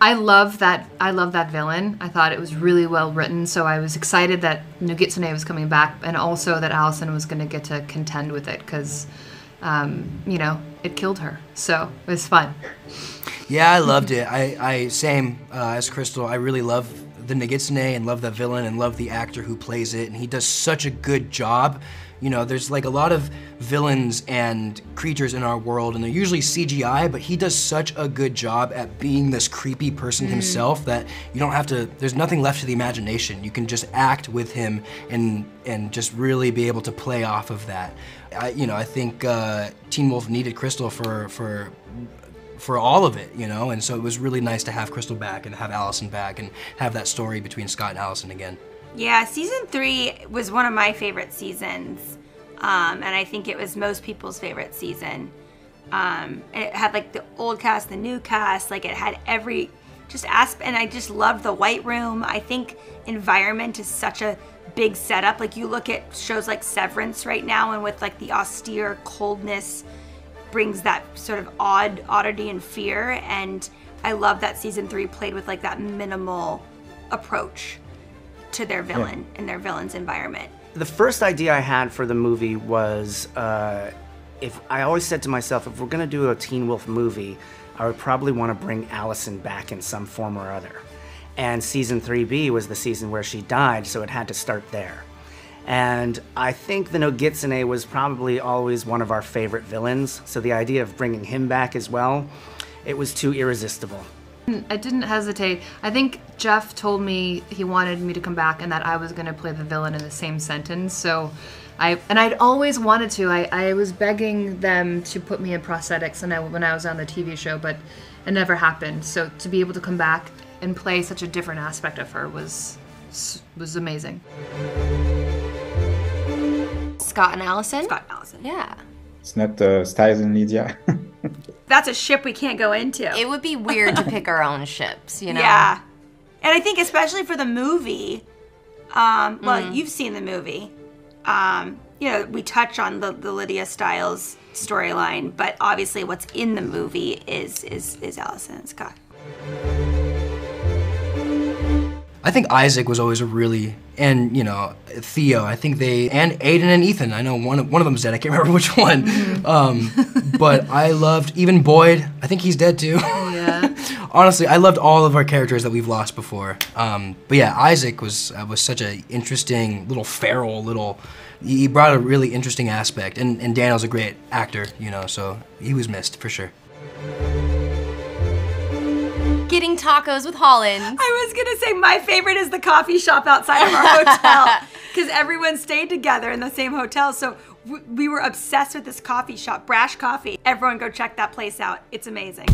I love that villain. I thought it was really well written, so I was excited that Nogitsune was coming back, and also that Allison was going to get to contend with it, because, you know, it killed her. So it was fun. Yeah, I loved it. I same as Crystal. I really love the Nogitsune and love the villain and love the actor who plays it, and he does such a good job. You know, there's like a lot of villains and creatures in our world, and they're usually CGI, but he does such a good job at being this creepy person himself that you don't have to, there's nothing left to the imagination. You can just act with him and just really be able to play off of that. I think Teen Wolf needed Crystal for all of it, you know, and so it was really nice to have Crystal back and have Allison back and have that story between Scott and Allison again. Yeah, season 3 was one of my favorite seasons, and I think it was most people's favorite season. It had like the old cast, the new cast, like it had every aspect, and I just loved the White Room. I think environment is such a big setup. Like you look at shows like Severance right now, and with like the austere coldness brings that sort of oddity and fear, and I love that season 3 played with like that minimal approach to their villain and their villain's environment. The first idea I had for the movie was, if I always said to myself, if we're gonna do a Teen Wolf movie, I would probably want to bring Allison back in some form or other. And season 3B was the season where she died, so it had to start there. And I think the Nogitsune was probably always one of our favorite villains, so the idea of bringing him back as well, it was too irresistible. I didn't hesitate. I think Jeff told me he wanted me to come back and that I was going to play the villain in the same sentence. So I'd always wanted to. I was begging them to put me in prosthetics when I was on the TV show, but it never happened. So to be able to come back and play such a different aspect of her was amazing. Scott and Allison? Scott and Allison. Yeah. It's not Styles and Lydia. That's a ship we can't go into. It would be weird to pick our own ships, you know? Yeah. And I think especially for the movie, well, you've seen the movie. You know, we touch on the Lydia Styles storyline, but obviously what's in the movie is Allison and Scott. I think Isaac was always a really, and you know, Theo, I think and Aiden and Ethan, I know one of them's dead, I can't remember which one. But I loved, even Boyd, I think he's dead too. Yeah. Honestly, I loved all of our characters that we've lost before. But yeah, Isaac was such an interesting, feral, he brought a really interesting aspect, and Daniel's a great actor, you know, so he was missed for sure. Getting tacos with Holland. I was gonna say my favorite is the coffee shop outside of our hotel, because everyone stayed together in the same hotel, so we were obsessed with this coffee shop, Brash Coffee. Everyone go check that place out, it's amazing.